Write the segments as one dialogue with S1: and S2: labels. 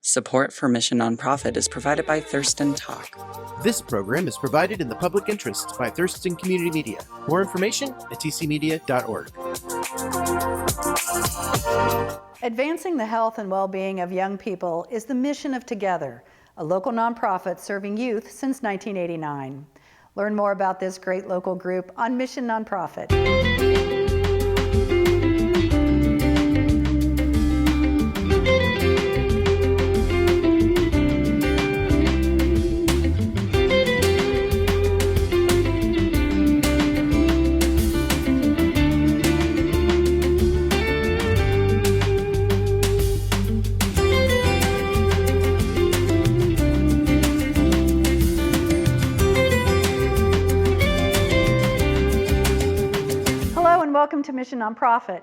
S1: Support for Mission Nonprofit is provided by Thurston Talk.
S2: This program is provided in the public interest by Thurston Community Media. More information at tcmedia.org.
S3: Advancing the health and well-being of young people is the mission of Together, a local nonprofit serving youth since 1989. Learn more about this great local group on Mission Nonprofit. Welcome to Mission Nonprofit.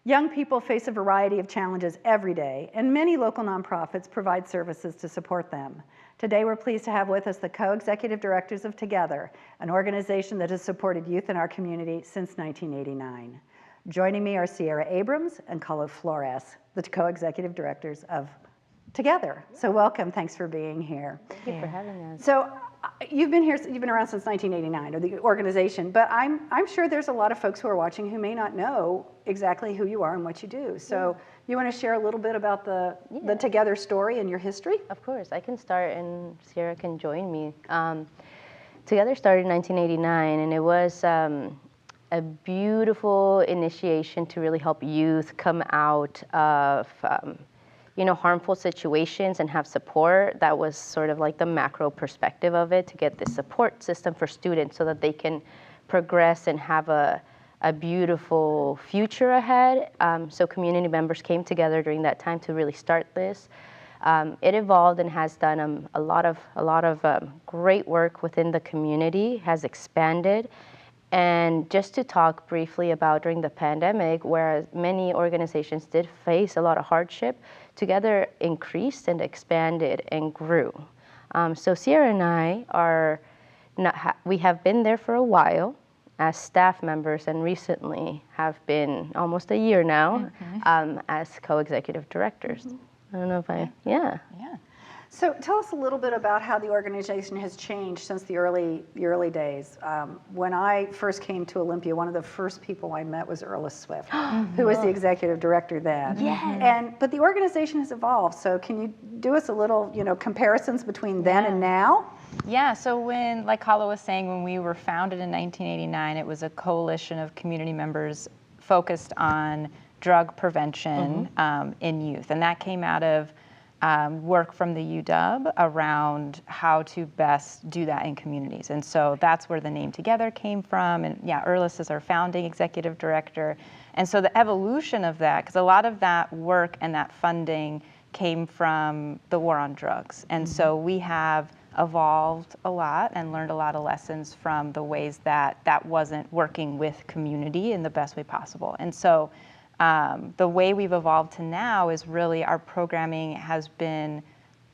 S3: Young people face a variety of challenges every day, and many local nonprofits provide services to support them. Today, we're pleased to have with us the co-executive directors of Together, an organization that has supported youth in our community since 1989. Joining me are Sierra Abrams and Carlo Flores, the co-executive directors of Together. So welcome, thanks for being here.
S4: Thank you for having us.
S3: So you've been around since 1989, or the organization, but I'm sure there's a lot of folks who are watching who may not know exactly who you are and what you do. So you want to share a little bit about the Together story and your history?
S4: Of course, I can start and Sierra can join me. Together started in 1989, and it was a beautiful initiation to really help youth come out of harmful situations and have support. That was sort of like the macro perspective of it, to get this support system for students so that they can progress and have a beautiful future ahead. So community members came together during that time to really start this. It evolved and has done a lot of great work within the community, has expanded. And just to talk briefly about during the pandemic, whereas many organizations did face a lot of hardship, Together increased and expanded and grew. So Sierra and I we have been there for a while as staff members, and recently have been almost a year now as co-executive directors. I don't know if Yeah.
S3: So tell us a little bit about how the organization has changed since the early days. When I first came to Olympia, one of the first people I met was Earl Swift, who was the executive director then. But the organization has evolved. So can you do us a little, comparisons between then and now?
S5: Yeah, so like Carlo was saying, when we were founded in 1989, it was a coalition of community members focused on drug prevention in youth. And that came out of work from the UW around how to best do that in communities. And so that's where the name Together came from. And Erlis is our founding executive director. And so the evolution of that, because a lot of that work and that funding came from the war on drugs. And so we have evolved a lot and learned a lot of lessons from the ways that wasn't working with community in the best way possible. And so the way we've evolved to now is really our programming has been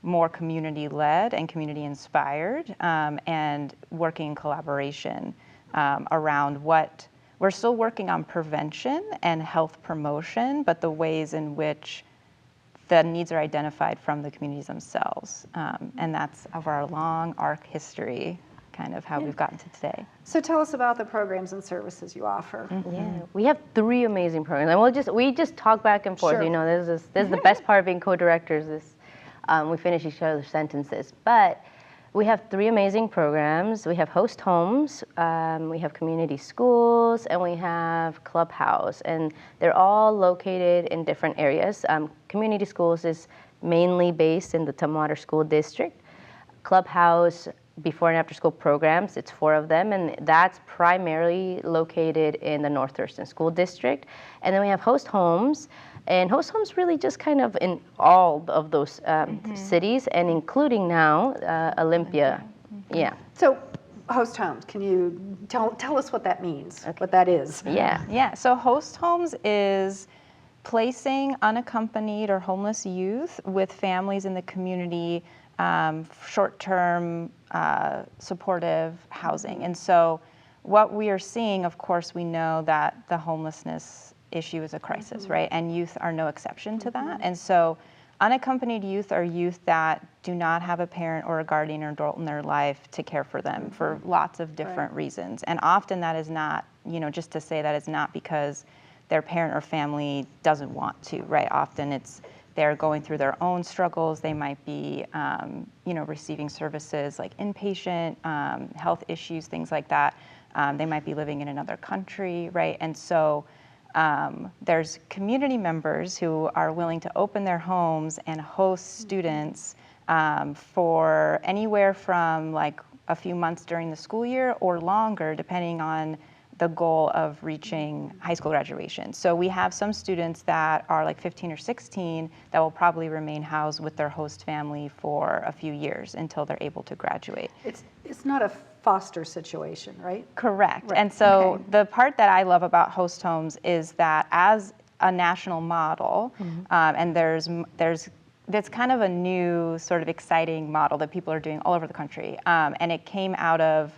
S5: more community-led and community-inspired, and working in collaboration around we're still working on prevention and health promotion, but the ways in which the needs are identified from the communities themselves. And that's of our long arc history, kind of how we've gotten to today.
S3: So tell us about the programs and services you offer.
S4: Yeah, we have 3 amazing programs, and we just talk back and forth.
S3: Sure.
S4: This is the best part of being co-directors. We finish each other's sentences. But we have 3 amazing programs. We have host homes, we have community schools, and we have Clubhouse, and they're all located in different areas. Community schools is mainly based in the Tumwater School District. Clubhouse, before and after school programs, it's 4 of them, and that's primarily located in the North Thurston School District. And then we have host homes, and host homes really just kind of in all of those cities, and including now Olympia. Yeah.
S3: So host homes, can you tell us what that means, what that is?
S5: Yeah, so host homes is placing unaccompanied or homeless youth with families in the community, short-term supportive housing. And so what we are seeing, of course, we know that the homelessness issue is a crisis, right? And youth are no exception to that. And so Unaccompanied youth are youth that do not have a parent or a guardian or adult in their life to care for them for lots of different reasons. And often that is not, just to say that it's not because their parent or family doesn't want to, right? Often it's they're going through their own struggles. They might be, receiving services like inpatient, health issues, things like that. They might be living in another country, right? And so there's community members who are willing to open their homes and host students for anywhere from like a few months during the school year or longer, depending on the goal of reaching high school graduation. So we have some students that are like 15 or 16 that will probably remain housed with their host family for a few years until they're able to graduate.
S3: It's not a foster situation, right?
S5: Correct.
S3: Right.
S5: And so
S3: Okay.
S5: the part that I love about host homes is that as a national model, and that's kind of a new sort of exciting model that people are doing all over the country. And it came out of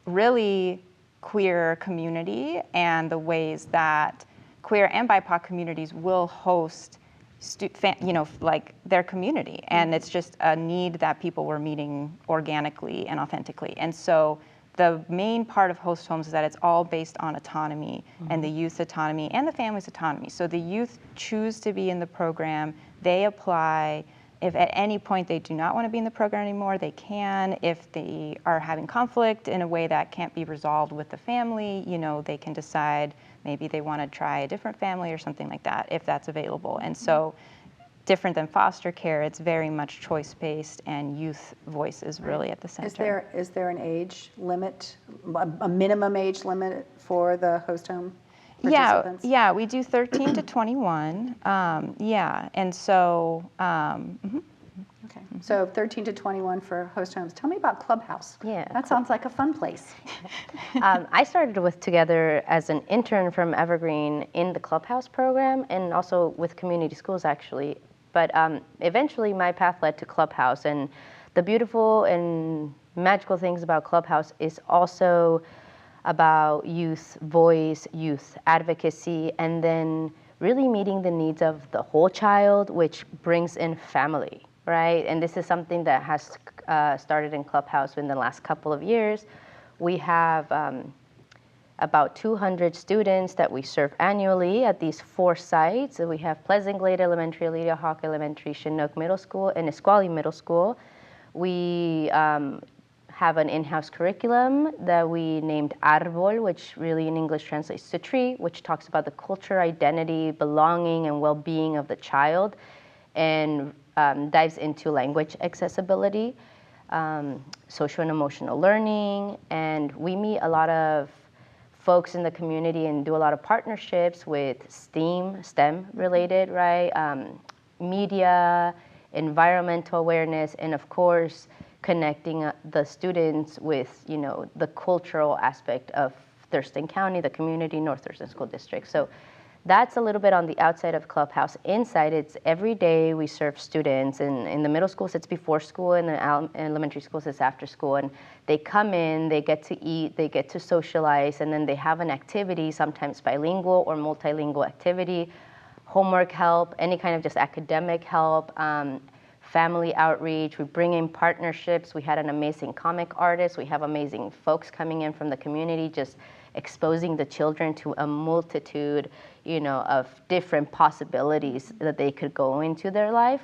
S5: really queer community and the ways that queer and BIPOC communities will host like their community. And it's just a need that people were meeting organically and authentically. And so the main part of host homes is that it's all based on autonomy and the youth's autonomy and the family's autonomy. So the youth choose to be in the program, they apply. If at any point they do not want to be in the program anymore, they can. If they are having conflict in a way that can't be resolved with the family, they can decide maybe they want to try a different family or something like that, if that's available. And so different than foster care, it's very much choice-based, and youth voice is really at the center.
S3: Is there an age limit, a minimum age limit for the host home participants?
S5: Yeah, we do 13 to 21. And so.
S3: Okay, so 13 to 21 for host homes. Tell me about Clubhouse.
S4: Yeah,
S3: That sounds like a fun place.
S4: I started with Together as an intern from Evergreen in the Clubhouse program, and also with community schools actually. But eventually my path led to Clubhouse, and the beautiful and magical things about Clubhouse is also about youth voice, youth advocacy, and then really meeting the needs of the whole child, which brings in family, right? And this is something that has started in Clubhouse in the last couple of years. We have about 200 students that we serve annually at these 4 sites. So we have Pleasant Glade Elementary, Alida Hawk Elementary, Chinook Middle School, and Nisqually Middle School. We have an in-house curriculum that we named Arbol, which really in English translates to tree, which talks about the culture, identity, belonging, and well-being of the child, and dives into language accessibility, social and emotional learning, and we meet a lot of folks in the community and do a lot of partnerships with STEM related, right? Media, environmental awareness, and of course, connecting the students with, the cultural aspect of Thurston County, the community, North Thurston School District. So that's a little bit on the outside of Clubhouse. Inside, it's every day we serve students. And in the middle schools, it's before school, and the elementary schools, it's after school. And they come in, they get to eat, they get to socialize, and then they have an activity, sometimes bilingual or multilingual activity, homework help, any kind of just academic help, family outreach. We bring in partnerships. We had an amazing comic artist. We have amazing folks coming in from the community, just exposing the children to a multitude, of different possibilities that they could go into their life.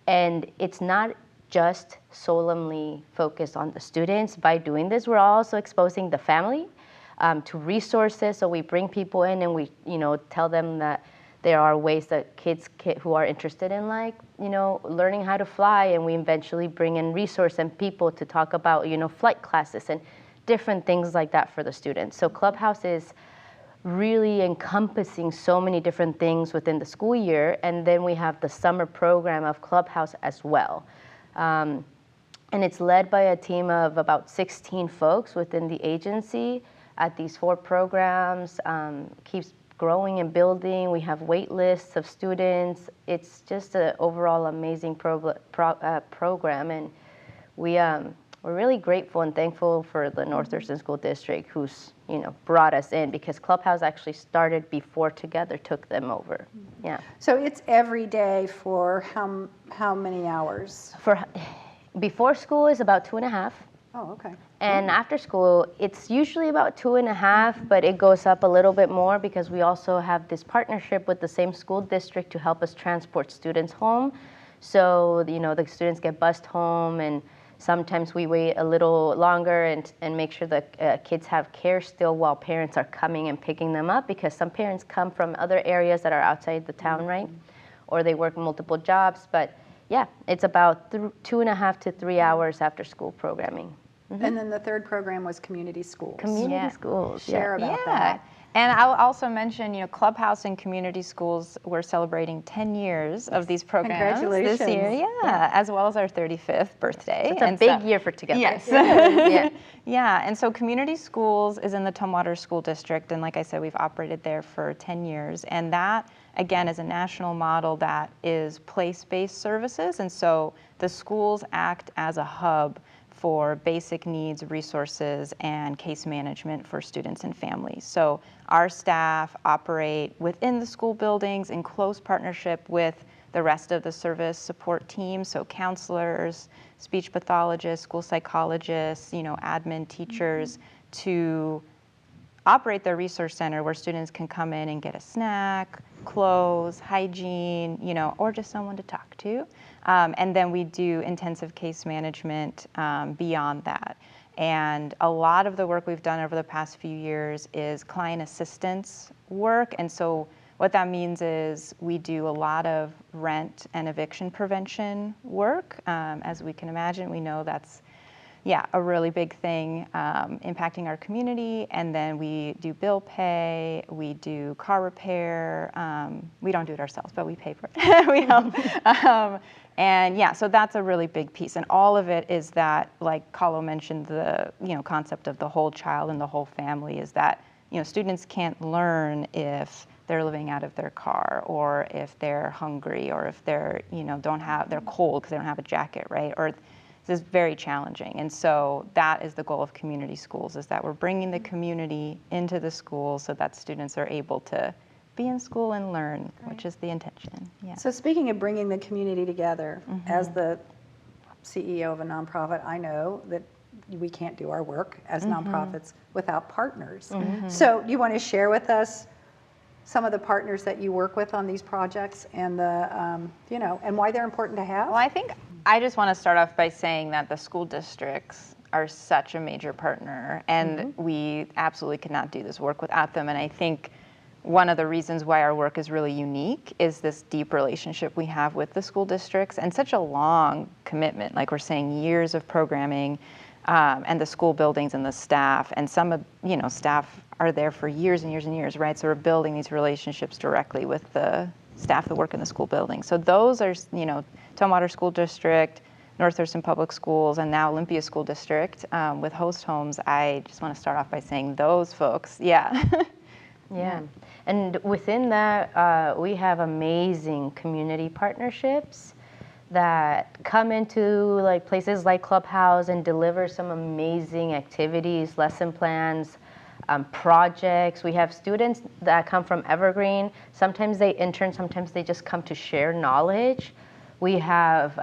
S4: And it's not just solemnly focused on the students. By doing this, we're also exposing the family to resources. So we bring people in and we, tell them that there are ways that kids who are interested in learning how to fly, and we eventually bring in resource and people to talk about, flight classes and different things like that for the students. So Clubhouse is really encompassing so many different things within the school year. And then we have the summer program of Clubhouse as well. And it's led by a team of about 16 folks within the agency at these 4 programs. Keeps growing and building. We have wait lists of students. It's just an overall amazing program. And we we're really grateful and thankful for the North Thurston School District who's, brought us in, because Clubhouse actually started before Together took them over. Yeah.
S3: So it's every day for how many hours?
S4: Before school is about 2.5.
S3: Oh, okay.
S4: And after school, it's usually about 2.5, but it goes up a little bit more because we also have this partnership with the same school district to help us transport students home. So, the students get bused home, and sometimes we wait a little longer and make sure that kids have care still while parents are coming and picking them up, because some parents come from other areas that are outside the town, right? Or they work multiple jobs. But yeah, it's about 2.5 to 3 hours after school programming.
S3: And then the third program was community schools.
S4: Community schools,
S3: Share about
S5: Yeah.
S3: that.
S5: And I'll also mention, Clubhouse and community schools, we're celebrating 10 years of these programs this year.
S3: Congratulations.
S5: Yeah, as well as our 35th birthday.
S4: It's a big year for Together.
S5: Yes.
S4: Yeah.
S5: Yeah, and so community schools is in the Tumwater School District, and like I said, we've operated there for 10 years. And that, again, is a national model that is place-based services, and so the schools act as a hub for basic needs, resources, and case management for students and families. So our staff operate within the school buildings in close partnership with the rest of the service support team, so counselors, speech pathologists, school psychologists, admin teachers, to operate their resource center where students can come in and get a snack, clothes, hygiene, or just someone to talk to. And then we do intensive case management beyond that. And a lot of the work we've done over the past few years is client assistance work. And so what that means is we do a lot of rent and eviction prevention work. As we can imagine, we know that's a really big thing impacting our community. And then we do bill pay, we do car repair. We don't do it ourselves, but we pay for it. We help. So that's a really big piece. And all of it is that, like Kahlo mentioned, the concept of the whole child and the whole family is that students can't learn if they're living out of their car, or if they're hungry, or if they're they're cold because they don't have a jacket, right? Or this is very challenging. And so that is the goal of community schools, is that we're bringing the community into the schools so that students are able to be in school and learn, which is the intention. Yeah.
S3: So speaking of bringing the community together, as the CEO of a nonprofit, I know that we can't do our work as nonprofits without partners. So do you want to share with us some of the partners that you work with on these projects, and and why they're important to have?
S5: Well, I think I just want to start off by saying that the school districts are such a major partner, and we absolutely could not do this work without them. And I think one of the reasons why our work is really unique is this deep relationship we have with the school districts, and such a long commitment, like we're saying, years of programming, and the school buildings and the staff. And some of, staff are there for years and years and years, right? So we're building these relationships directly with the staff that work in the school building. So those are, Tumwater School District, North Thurston Public Schools, and now Olympia School District with host homes. I just want to start off by saying those folks, Yeah,
S4: and within that, we have amazing community partnerships that come into places like Clubhouse and deliver some amazing activities, lesson plans, projects. We have students that come from Evergreen. Sometimes they intern, sometimes they just come to share knowledge. We have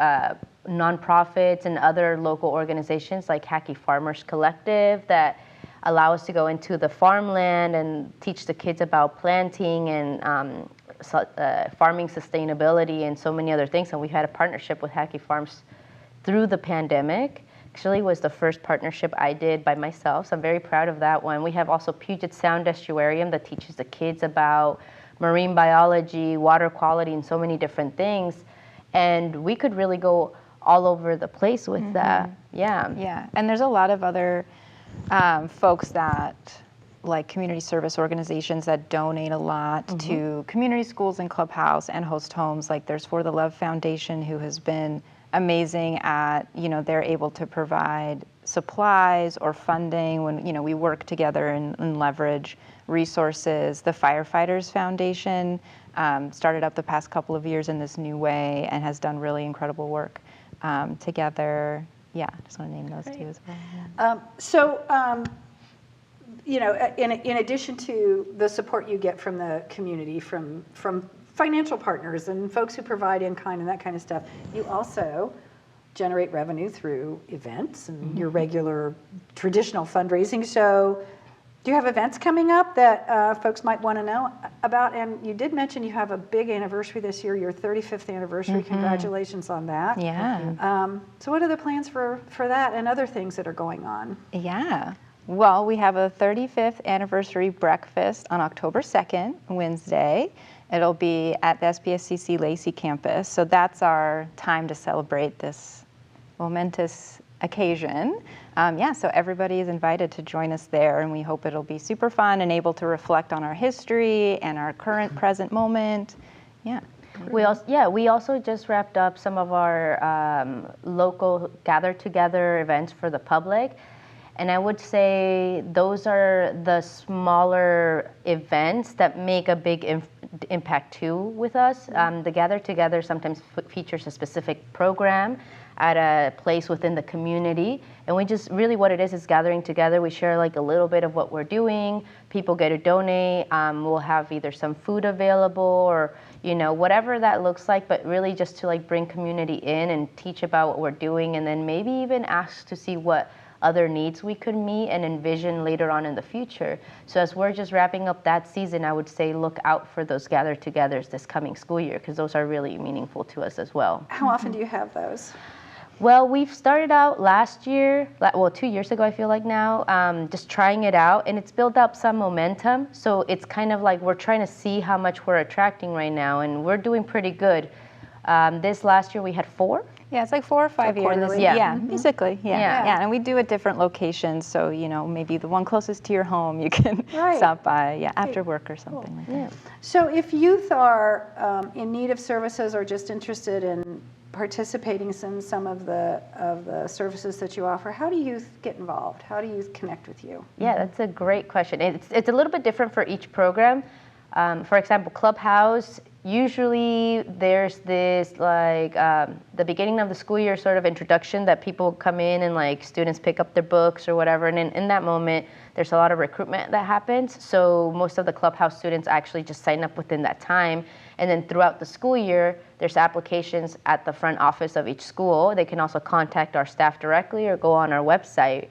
S4: nonprofits and other local organizations like Hackey Farmers Collective that allow us to go into the farmland and teach the kids about planting and farming sustainability and so many other things. And we had a partnership with Hackey Farms through the pandemic. Actually, was the first partnership I did by myself, so I'm very proud of that one. We have also Puget Sound Estuarium that teaches the kids about marine biology, water quality, and so many different things. And we could really go all over the place with that.
S5: Yeah, and there's a lot of other folks that, like community service organizations that donate a lot to community schools and Clubhouse and host homes. Like there's For the Love Foundation, who has been amazing at, they're able to provide supplies or funding when, we work together and leverage resources. The Firefighters Foundation started up the past couple of years in this new way and has done really incredible work together. yeah, just want to name those two as well. Yeah.
S3: In addition to the support you get from the community, from financial partners and folks who provide in kind and that kind of stuff, you also generate revenue through events and your regular traditional fundraising. So do you have events coming up that folks might want to know about? And you did mention you have a big anniversary this year, your 35th anniversary. Congratulations on that.
S5: Yeah.
S3: So what are the plans for that and other things that are going on?
S5: Yeah. Well, we have a 35th anniversary breakfast on October 2nd, Wednesday. It'll be at the SPSCC Lacey campus. So that's our time to celebrate this momentous occasion. So everybody is invited to join us there, and we hope it'll be super fun and able to reflect on our history and our current present moment. Yeah.
S4: We also just wrapped up some of our local gather together events for the public. And I would say those are the smaller events that make a big impact too with us. The Gather Together sometimes features a specific program at a place within the community. And we just really what it is gathering together. We share like a little bit of what we're doing. People get to donate. We'll have either some food available or, whatever that looks like, but really just to like bring community in and teach about what we're doing, and then maybe even ask to see what other needs we could meet and envision later on in the future. So as we're just wrapping up that season, I would say look out for those gather-togethers this coming school year, because those are really meaningful to us as well.
S3: How often do you have those?
S4: Well, we've started out last year, 2 years ago I feel like now, just trying it out, and it's built up some momentum. So it's kind of like we're trying to see how much we're attracting right now, and we're doing pretty good. This last year we had 4.
S5: Yeah, it's like 4 or 5 years.
S3: quarterly?
S5: Yeah, basically.
S4: Yeah.
S5: Yeah, and we do at different locations. So, maybe the one closest to your home, you can stop by, after work or something like that.
S3: So if youth are in need of services or just interested in participating in some of the services that you offer, how do youth get involved? How do youth connect with you?
S4: Yeah, that's a great question. It's a little bit different for each program. For example, Clubhouse, usually there's this the beginning of the school year sort of introduction that people come in and like students pick up their books or whatever, and in that moment there's a lot of recruitment that happens. So most of the Clubhouse students actually just sign up within that time, and then throughout the school year there's applications at the front office of each school. They can also contact our staff directly or go on our website.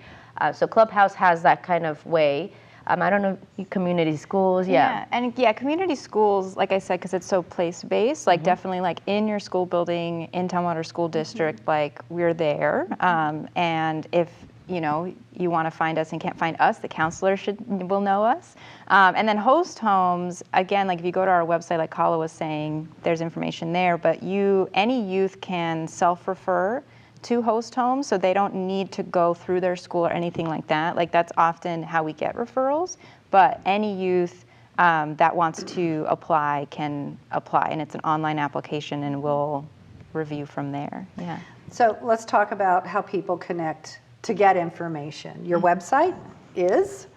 S4: So Clubhouse has that kind of way. I don't know, community schools,
S5: And community schools, like I said, because it's so place-based, like definitely like in your school building, in Tumwater School District, like we're there. And if, you want to find us and can't find us, the counselor will know us. And then host homes, again, like if you go to our website, like Kala was saying, there's information there, but any youth can self-refer to host homes, so they don't need to go through their school or anything like that. Like that's often how we get referrals, but any youth that wants to apply can apply, and it's an online application, and we'll review from there. Yeah.
S3: So let's talk about how people connect to get information. Your website is?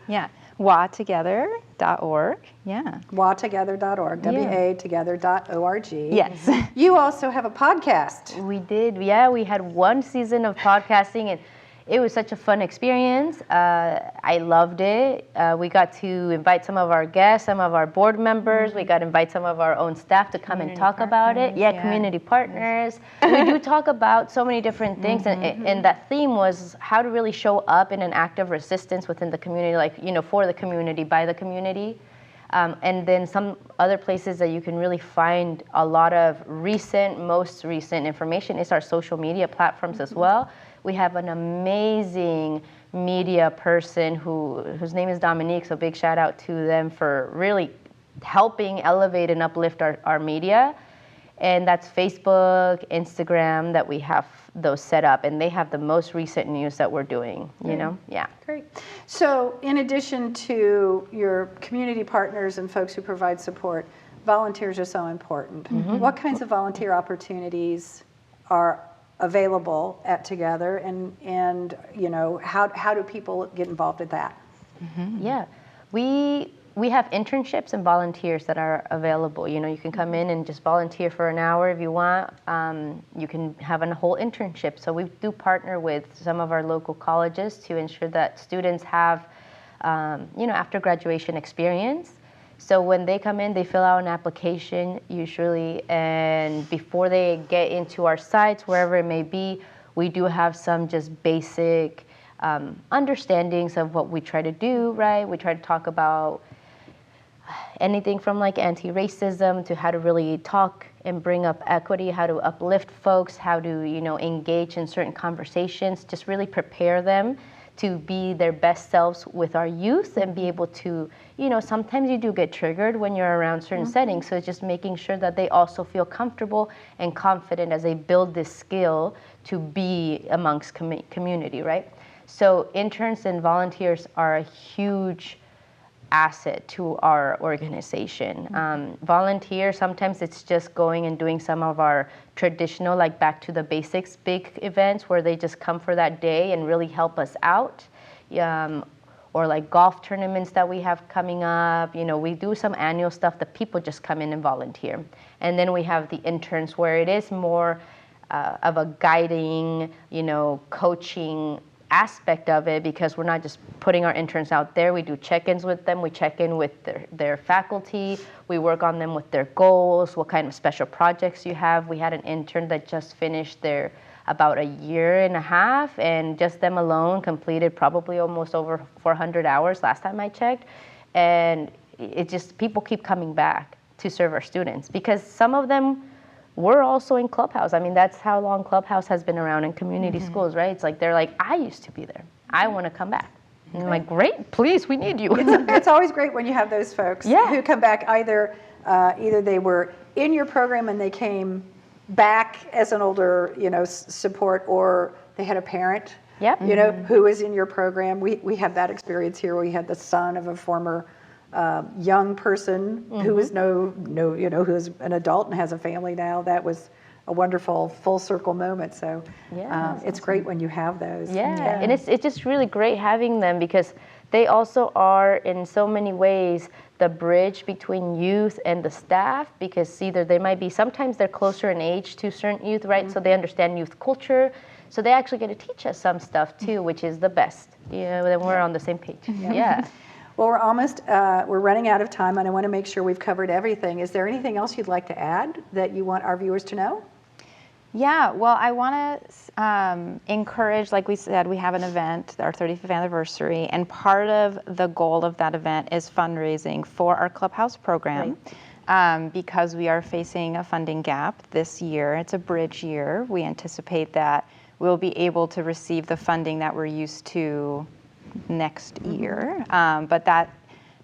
S5: WATogether.org. Yeah.
S3: WATogether.org. WAtogether.org.
S5: Yes.
S3: You also have a podcast.
S4: We did. Yeah, we had 1 season of podcasting, and it was such a fun experience. I loved it. We got to invite some of our guests, some of our board members. We got to invite some of our own staff to come and talk about it. Yeah, community partners. We do talk about so many different things, and that theme was how to really show up in an act of resistance within the community, like, for the community, by the community. And then some other places that you can really find a lot of most recent information is our social media platforms as well. We have an amazing media person whose name is Dominique, so big shout out to them for really helping elevate and uplift our media. And that's Facebook, Instagram, that we have those set up, and they have the most recent news that we're doing, Yeah.
S3: Great. So in addition to your community partners and folks who provide support, volunteers are so important. What kinds of volunteer opportunities are available at Together, and how do people get involved with that?
S4: Yeah, we we have internships and volunteers that are available. You know, you can come in and just volunteer for an hour if you want. You can have a whole internship. So we do partner with some of our local colleges to ensure that students have, you know, after graduation experience. So when they come in, they fill out an application usually, and before they get into our sites, wherever it may be, we do have some just basic understandings of what we try to do, right? We try to talk about anything from like anti-racism to how to really talk and bring up equity, how to uplift folks, how to, you know, engage in certain conversations, just really prepare them to be their best selves with our youth and be able to, you know, sometimes you do get triggered when you're around certain settings. So it's just making sure that they also feel comfortable and confident as they build this skill to be amongst community, right? So interns and volunteers are a huge asset to our organization. Volunteer, sometimes it's just going and doing some of our traditional, like back to the basics, big events where they just come for that day and really help us out. Or like golf tournaments that we have coming up. You know, we do some annual stuff that people just come in and volunteer. And then we have the interns where it is more of a guiding, you know, coaching aspect of it, because we're not just putting our interns out there. We do check-ins with them. We check in with their faculty. We work on them with their goals, what kind of special projects you have. We had an intern that just finished their about a year and a half, and just them alone completed probably almost over 400 hours last time I checked. And it just, people keep coming back to serve our students, because some of them were also in Clubhouse. I mean, that's how long Clubhouse has been around in community schools, right? It's like, they're like, I used to be there. I want to come back. And I'm like, great, please, we need you.
S3: It's always great when you have those folks who come back, either they were in your program and they came back as an older, you know, support, or they had a parent, you know, who was in your program. We have that experience here. We had the son of a former young person who is you know, who is an adult and has a family now. That was a wonderful full circle moment. So it's great when you have those.
S4: And it's just really great having them, because they also are in so many ways the bridge between youth and the staff, because either they might be, sometimes they're closer in age to certain youth, right? So they understand youth culture. So they actually get to teach us some stuff too, which is the best. You know, then we're on the same page.
S3: Well, we're almost, we're running out of time, and I want to make sure we've covered everything. Is there anything else you'd like to add that you want our viewers to know?
S5: Yeah, well, I want to encourage, like we said, we have an event, our 35th anniversary, and part of the goal of that event is fundraising for our Clubhouse program. Because we are facing a funding gap this year. It's a bridge year. We anticipate that we'll be able to receive the funding that we're used to next year, but that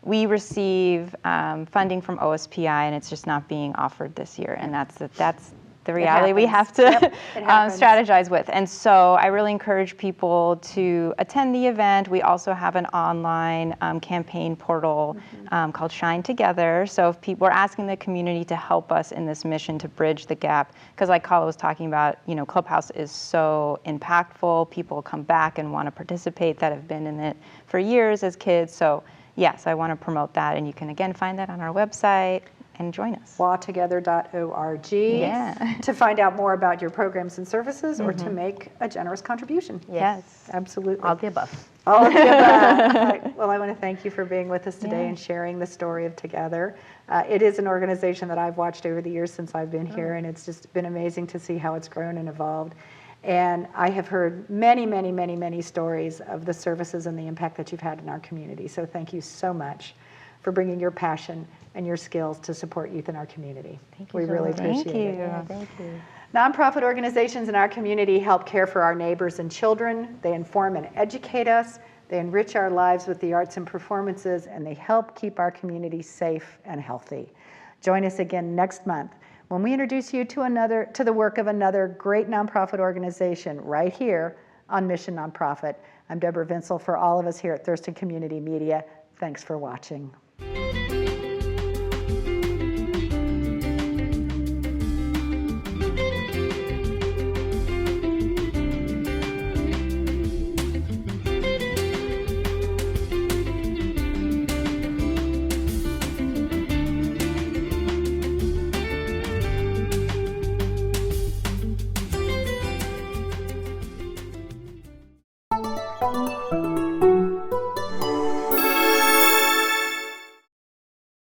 S5: we receive funding from OSPI, and it's just not being offered this year, and that's the reality we have to strategize with. And so I really encourage people to attend the event. We also have an online campaign portal called Shine Together. So if we're asking the community to help us in this mission to bridge the gap, because like Kala was talking about, you know, Clubhouse is so impactful. People come back and want to participate that have been in it for years as kids. So yes, I want to promote that, and you can again find that on our website. And join us.
S3: Lawtogether.org to find out more about your programs and services, or to make a generous contribution.
S4: Yes.
S3: Absolutely.
S4: All the above.
S3: All of the above. Well, I want to thank you for being with us today and sharing the story of Together. It is an organization that I've watched over the years since I've been here, and it's just been amazing to see how it's grown and evolved. And I have heard many, many, many, many stories of the services and the impact that you've had in our community. So thank you so much for bringing your passion and your skills to support youth in our community.
S4: Thank you.
S3: We really appreciate it.
S4: Yeah, thank you.
S3: Nonprofit organizations in our community help care for our neighbors and children. They inform and educate us. They enrich our lives with the arts and performances, and they help keep our community safe and healthy. Join us again next month when we introduce you to the work of another great nonprofit organization right here on Mission Nonprofit. I'm Deborah Vinsel for all of us here at Thurston Community Media. Thanks for watching.